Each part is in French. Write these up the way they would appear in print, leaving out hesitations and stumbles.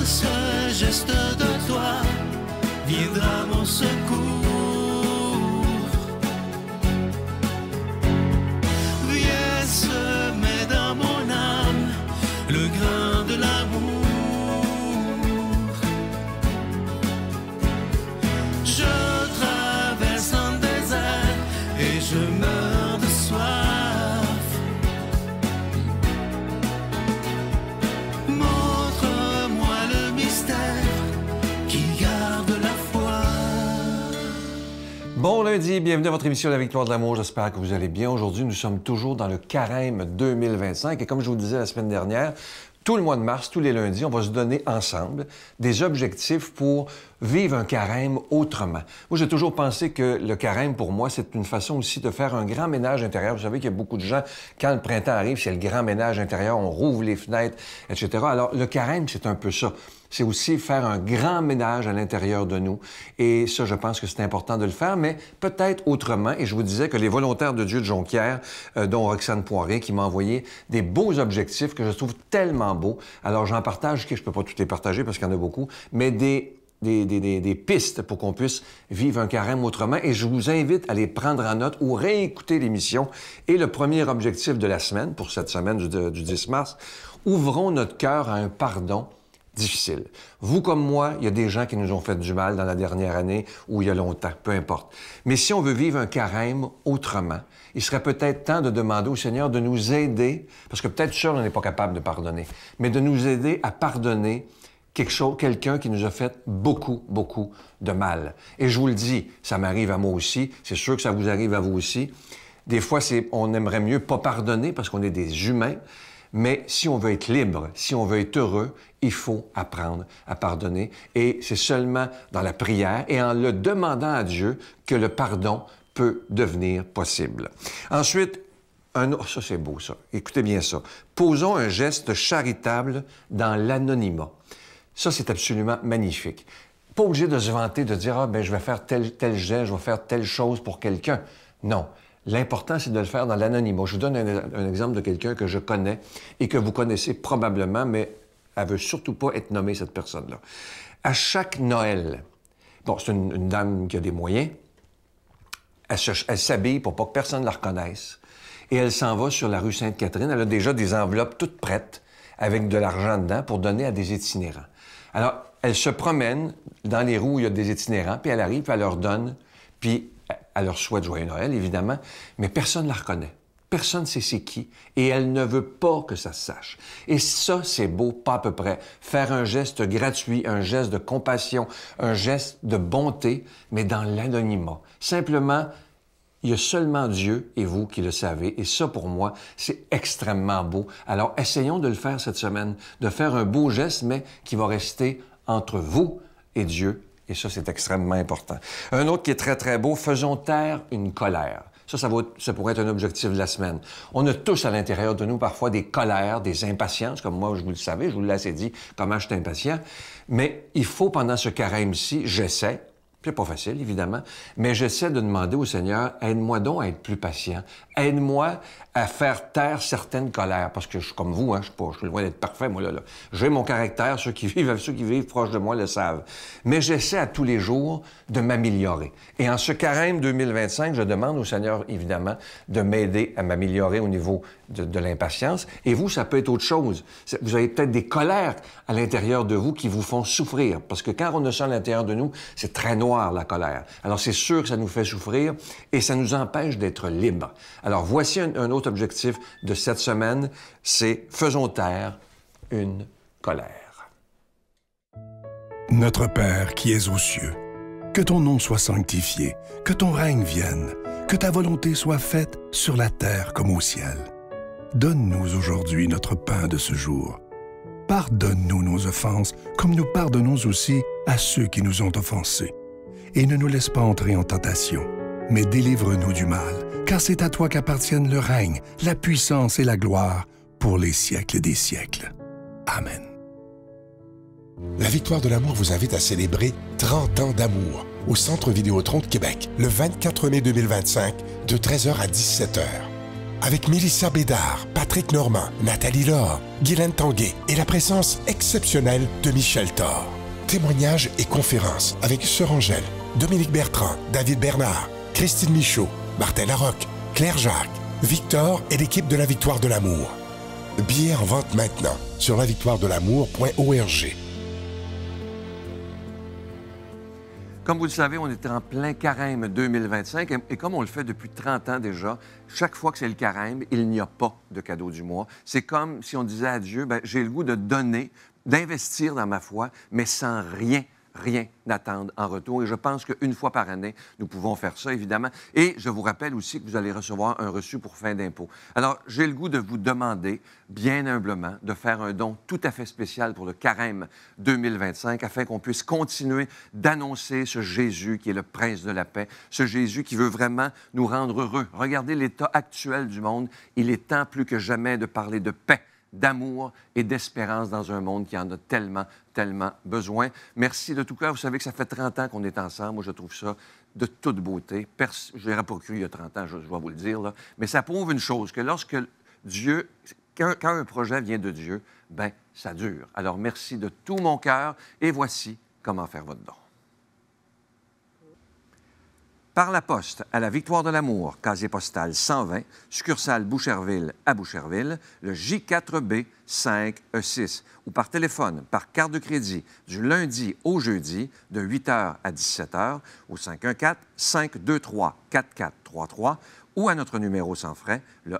ce geste de toi viendra mon secours. Viens semer dans mon âme le grain de l'amour. Je traverse un désert et je meurs de soif. Montre-moi le mystère qui garde la foi. Bon lundi, bienvenue à votre émission La Victoire de l'amour. J'espère que vous allez bien. Aujourd'hui, nous sommes toujours dans le Carême 2025. Et comme je vous le disais la semaine dernière, tout le mois de mars, tous les lundis, on va se donner ensemble des objectifs pour vivre un carême autrement. Moi, j'ai toujours pensé que le carême, pour moi, c'est une façon aussi de faire un grand ménage intérieur. Vous savez qu'il y a beaucoup de gens, quand le printemps arrive, c'est le grand ménage intérieur, on rouvre les fenêtres, etc. Alors, le carême, c'est un peu ça. C'est aussi faire un grand ménage à l'intérieur de nous. Et ça, je pense que c'est important de le faire, mais peut-être autrement. Et je vous disais que les volontaires de Dieu de Jonquière, dont Roxane Poiré, qui m'a envoyé des beaux objectifs que je trouve tellement beaux. Alors, j'en partage, je ne peux pas tous les partager parce qu'il y en a beaucoup, mais des pistes pour qu'on puisse vivre un carême autrement. Et je vous invite à les prendre en note ou réécouter l'émission. Et le premier objectif de la semaine, pour cette semaine du 10 mars, ouvrons notre cœur à un pardon difficile. Vous comme moi, il y a des gens qui nous ont fait du mal dans la dernière année ou il y a longtemps, peu importe. Mais si on veut vivre un carême autrement, il serait peut-être temps de demander au Seigneur de nous aider, parce que peut-être seul on n'est pas capable de pardonner, mais de nous aider à pardonner quelqu'un qui nous a fait beaucoup, beaucoup de mal. Et je vous le dis, ça m'arrive à moi aussi, c'est sûr que ça vous arrive à vous aussi. Des fois, on aimerait mieux pas pardonner parce qu'on est des humains, mais si on veut être libre, si on veut être heureux, il faut apprendre à pardonner. Et c'est seulement dans la prière et en le demandant à Dieu que le pardon peut devenir possible. Ensuite, ça c'est beau ça, écoutez bien ça. Posons un geste charitable dans l'anonymat. Ça, c'est absolument magnifique. Pas obligé de se vanter, de dire « Ah, ben je vais faire tel geste, je vais faire telle chose pour quelqu'un. » Non. L'important, c'est de le faire dans l'anonymat. Je vous donne un exemple de quelqu'un que je connais et que vous connaissez probablement, mais elle veut surtout pas être nommée, cette personne-là. À chaque Noël, bon, c'est une dame qui a des moyens, elle s'habille pour pas que personne ne la reconnaisse et elle s'en va sur la rue Sainte-Catherine. Elle a déjà des enveloppes toutes prêtes avec de l'argent dedans pour donner à des itinérants. Alors, elle se promène dans les rues où il y a des itinérants, puis elle arrive, puis elle leur donne, puis elle leur souhaite Joyeux Noël, évidemment, mais personne ne la reconnaît. Personne ne sait c'est qui, et elle ne veut pas que ça se sache. Et ça, c'est beau, pas à peu près. Faire un geste gratuit, un geste de compassion, un geste de bonté, mais dans l'anonymat. Simplement, il y a seulement Dieu et vous qui le savez. Et ça, pour moi, c'est extrêmement beau. Alors, essayons de le faire cette semaine, de faire un beau geste, mais qui va rester entre vous et Dieu. Et ça, c'est extrêmement important. Un autre qui est très, très beau, faisons taire une colère. Ça pourrait être un objectif de la semaine. On a tous à l'intérieur de nous parfois des colères, des impatiences, comme moi, je vous le savez, je vous l'ai assez dit, comment je suis impatient. Mais il faut, pendant ce carême-ci, j'essaie, c'est pas facile, évidemment, mais j'essaie de demander au Seigneur, aide-moi donc à être plus patient. Aide-moi à faire taire certaines colères, parce que je suis comme vous, hein, je suis loin d'être parfait, moi, là. J'ai mon caractère, ceux qui vivent proche de moi le savent. Mais j'essaie à tous les jours de m'améliorer. Et en ce carême 2025, je demande au Seigneur, évidemment, de m'aider à m'améliorer au niveau de l'impatience. Et vous, ça peut être autre chose. Vous avez peut-être des colères à l'intérieur de vous qui vous font souffrir, parce que quand on a ça à l'intérieur de nous, c'est très noir, la colère. Alors, c'est sûr que ça nous fait souffrir et ça nous empêche d'être libres. Alors, voici un autre objectif de cette semaine, c'est faisons taire une colère. Notre Père qui es aux cieux, que ton nom soit sanctifié, que ton règne vienne, que ta volonté soit faite sur la terre comme au ciel. Donne-nous aujourd'hui notre pain de ce jour. Pardonne-nous nos offenses, comme nous pardonnons aussi à ceux qui nous ont offensés. Et ne nous laisse pas entrer en tentation, mais délivre-nous du mal, car c'est à toi qu'appartiennent le règne, la puissance et la gloire pour les siècles des siècles. Amen. La Victoire de l'amour vous invite à célébrer 30 ans d'amour au Centre Vidéotron de Québec, le 24 mai 2025, de 13h à 17h. avec Mélissa Bédard, Patrick Normand, Nathalie Laure, Guylaine Tanguay et la présence exceptionnelle de Michel Thor. Témoignages et conférences avec Sœur Angèle, Dominique Bertrand, David Bernard, Christine Michaud, Martin Larocque, Claire Jacques, Victor et l'équipe de la Victoire de l'amour. Billets en vente maintenant sur lavictoiredelamour.org. Comme vous le savez, on est en plein carême 2025 et comme on le fait depuis 30 ans déjà, chaque fois que c'est le carême, il n'y a pas de cadeau du mois. C'est comme si on disait à Dieu, bien, j'ai le goût de donner, d'investir dans ma foi, mais sans rien attendre en retour. Et je pense qu'une fois par année, nous pouvons faire ça, évidemment. Et je vous rappelle aussi que vous allez recevoir un reçu pour fin d'impôt. Alors, j'ai le goût de vous demander, bien humblement, de faire un don tout à fait spécial pour le carême 2025 afin qu'on puisse continuer d'annoncer ce Jésus qui est le Prince de la paix, ce Jésus qui veut vraiment nous rendre heureux. Regardez l'état actuel du monde. Il est temps plus que jamais de parler de paix, d'amour et d'espérance dans un monde qui en a tellement besoin. Merci de tout cœur. Vous savez que ça fait 30 ans qu'on est ensemble. Moi, je trouve ça de toute beauté. Je n'aurais pas cru il y a 30 ans, je dois vous le dire, là. Mais ça prouve une chose, que lorsque Dieu, quand un projet vient de Dieu, bien, ça dure. Alors, merci de tout mon cœur. Et voici comment faire votre don. Par la poste à la Victoire de l'amour, casier postal 120, succursale Boucherville à Boucherville, le J4B 5E6, ou par téléphone, par carte de crédit, du lundi au jeudi, de 8h à 17h, au 514-523-4433, ou à notre numéro sans frais, le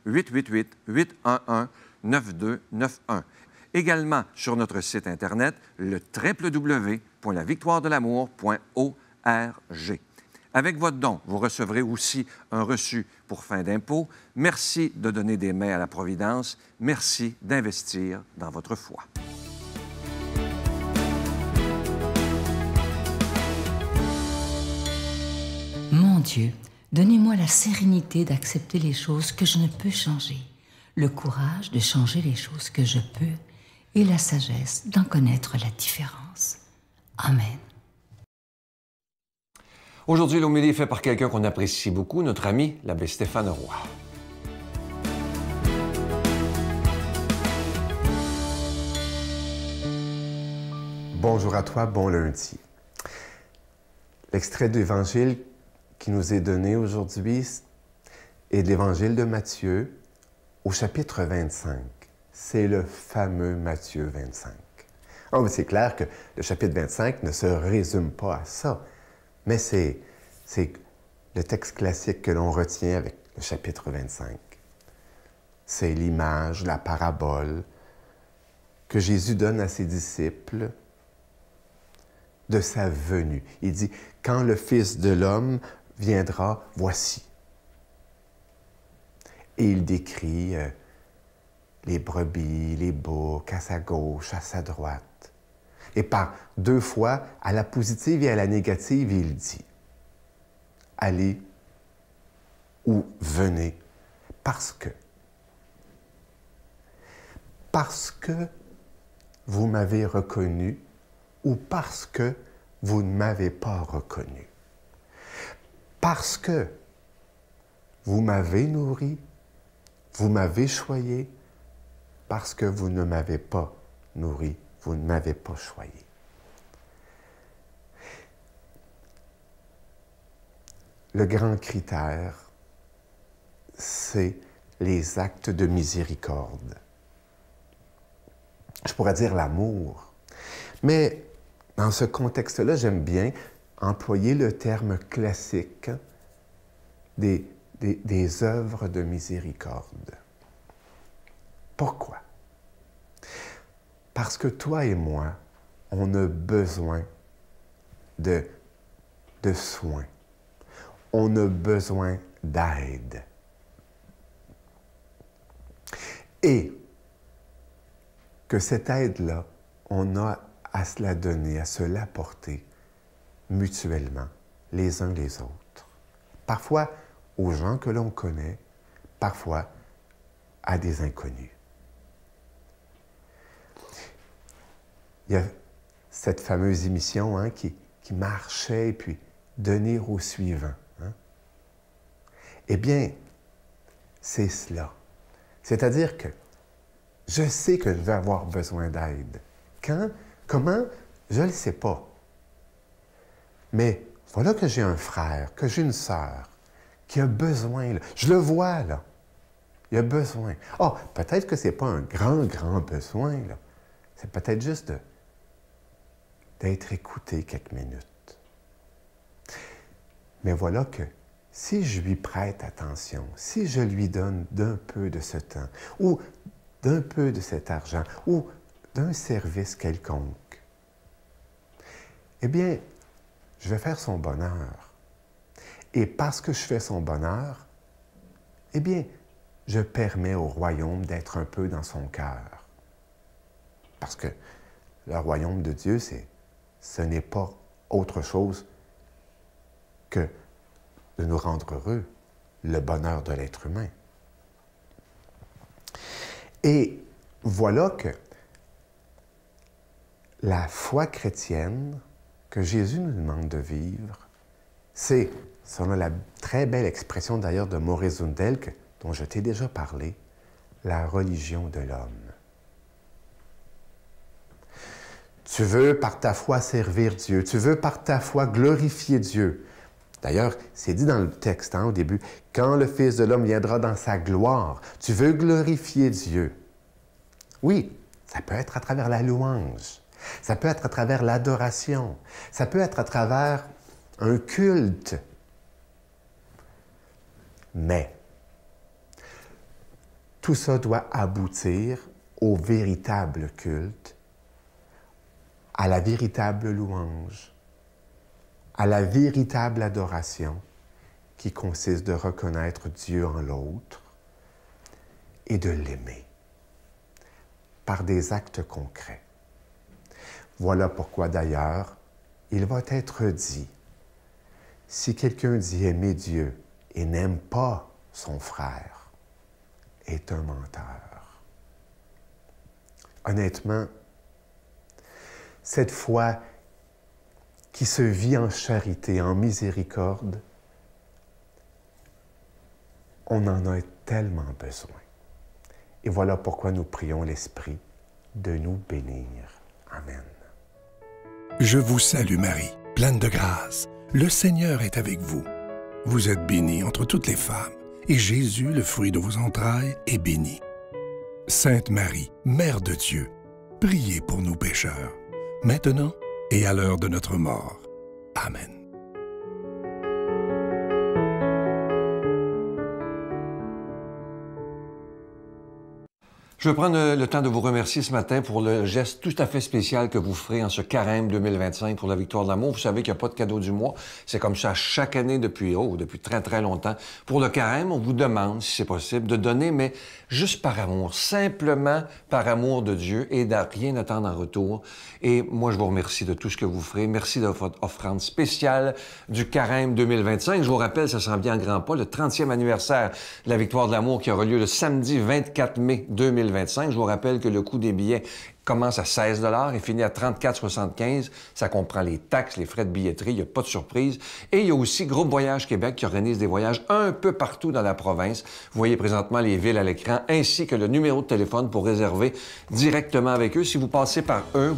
1-888-811-9291. Également sur notre site Internet, le www.lavictoiredelamour.org. Avec votre don, vous recevrez aussi un reçu pour fin d'impôt. Merci de donner des mains à la Providence. Merci d'investir dans votre foi. Mon Dieu, donnez-moi la sérénité d'accepter les choses que je ne peux changer, le courage de changer les choses que je peux et la sagesse d'en connaître la différence. Amen. Aujourd'hui, l'homélie est faite par quelqu'un qu'on apprécie beaucoup, notre ami, l'abbé Stéphane Roy. Bonjour à toi, bon lundi. L'extrait de l'Évangile qui nous est donné aujourd'hui est de l'Évangile de Matthieu au chapitre 25. C'est le fameux Matthieu 25. Oh, mais c'est clair que le chapitre 25 ne se résume pas à ça. Mais c'est le texte classique que l'on retient avec le chapitre 25. C'est l'image, la parabole que Jésus donne à ses disciples de sa venue. Il dit, quand le Fils de l'homme viendra, voici. Et il décrit les brebis, les boucs, à sa gauche, à sa droite. Et par deux fois, à la positive et à la négative, il dit « Allez ou venez, parce que vous m'avez reconnu ou parce que vous ne m'avez pas reconnu. Parce que vous m'avez nourri, vous m'avez choyé, parce que vous ne m'avez pas nourri. Vous ne m'avez pas choyé. » Le grand critère, c'est les actes de miséricorde. Je pourrais dire l'amour. Mais dans ce contexte-là, j'aime bien employer le terme classique des œuvres de miséricorde. Pourquoi? Parce que toi et moi, on a besoin de soins. On a besoin d'aide. Et que cette aide-là, on a à se la donner, à se l'apporter mutuellement, les uns les autres. Parfois aux gens que l'on connaît, parfois à des inconnus. Il y a cette fameuse émission qui marchait et puis donner au suivant. Hein? Eh bien, c'est cela. C'est-à-dire que je sais que je vais avoir besoin d'aide. Quand? Comment? Je ne le sais pas. Mais voilà que j'ai un frère, que j'ai une sœur qui a besoin. Là. Je le vois, là. Il a besoin. Ah, peut-être que ce n'est pas un grand besoin, là. C'est peut-être juste d'être écouté quelques minutes. Mais voilà que si je lui prête attention, si je lui donne d'un peu de ce temps, ou d'un peu de cet argent, ou d'un service quelconque, eh bien, je vais faire son bonheur. Et parce que je fais son bonheur, eh bien, je permets au royaume d'être un peu dans son cœur. Parce que le royaume de Dieu, ce n'est pas autre chose que de nous rendre heureux, le bonheur de l'être humain. Et voilà que la foi chrétienne que Jésus nous demande de vivre, c'est, selon la très belle expression d'ailleurs de Maurice Zundel, dont je t'ai déjà parlé, la religion de l'homme. Tu veux par ta foi servir Dieu, tu veux par ta foi glorifier Dieu. D'ailleurs, c'est dit dans le texte au début, « Quand le Fils de l'homme viendra dans sa gloire, tu veux glorifier Dieu. » Oui, ça peut être à travers la louange, ça peut être à travers l'adoration, ça peut être à travers un culte. Mais tout ça doit aboutir au véritable culte, à la véritable louange, à la véritable adoration qui consiste de reconnaître Dieu en l'autre et de l'aimer par des actes concrets. Voilà pourquoi d'ailleurs, il va être dit, si quelqu'un dit aimer Dieu et n'aime pas son frère, est un menteur. Honnêtement, cette foi qui se vit en charité, en miséricorde, on en a tellement besoin. Et voilà pourquoi nous prions l'Esprit de nous bénir. Amen. Je vous salue Marie, pleine de grâce. Le Seigneur est avec vous. Vous êtes bénie entre toutes les femmes, et Jésus, le fruit de vos entrailles, est béni. Sainte Marie, Mère de Dieu, priez pour nous pécheurs, maintenant et à l'heure de notre mort. Amen. Je vais prendre le temps de vous remercier ce matin pour le geste tout à fait spécial que vous ferez en ce carême 2025 pour la victoire de l'amour. Vous savez qu'il n'y a pas de cadeau du mois. C'est comme ça chaque année depuis très, très longtemps. Pour le carême, on vous demande, si c'est possible, de donner, mais juste par amour, simplement par amour de Dieu et de rien attendre en retour. Et moi, je vous remercie de tout ce que vous ferez. Merci de votre offrande spéciale du carême 2025. Je vous rappelle, ça s'en vient en grand pas, le 30e anniversaire de la victoire de l'amour qui aura lieu le samedi 24 mai 2025. Je vous rappelle que le coût des billets commence à 16 $ et finit à 34,75 $. Ça comprend les taxes, les frais de billetterie, il n'y a pas de surprise. Et il y a aussi Groupe Voyage Québec qui organise des voyages un peu partout dans la province. Vous voyez présentement les villes à l'écran, ainsi que le numéro de téléphone pour réserver directement avec eux. Si vous passez par eux,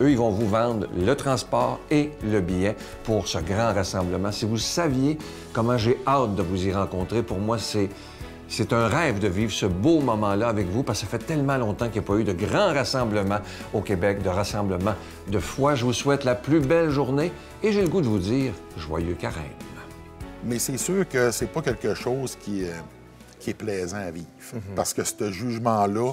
ils vont vous vendre le transport et le billet pour ce grand rassemblement. Si vous saviez comment j'ai hâte de vous y rencontrer, pour moi, c'est un rêve de vivre ce beau moment-là avec vous parce que ça fait tellement longtemps qu'il n'y a pas eu de grand rassemblement au Québec, de rassemblement de foi. Je vous souhaite la plus belle journée et j'ai le goût de vous dire joyeux carême. Mais c'est sûr que c'est pas quelque chose qui est plaisant à vivre. Parce que ce jugement-là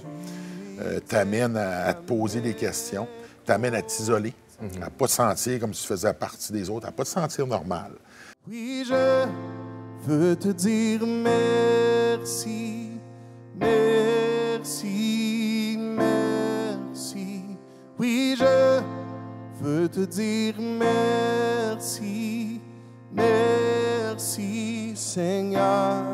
t'amène à te poser des questions, t'amène à t'isoler, à ne pas te sentir comme si tu faisais partie des autres, à ne pas te sentir normal. Oui, je veux te dire merci, merci, merci. Oui, je veux te dire merci, merci, Seigneur.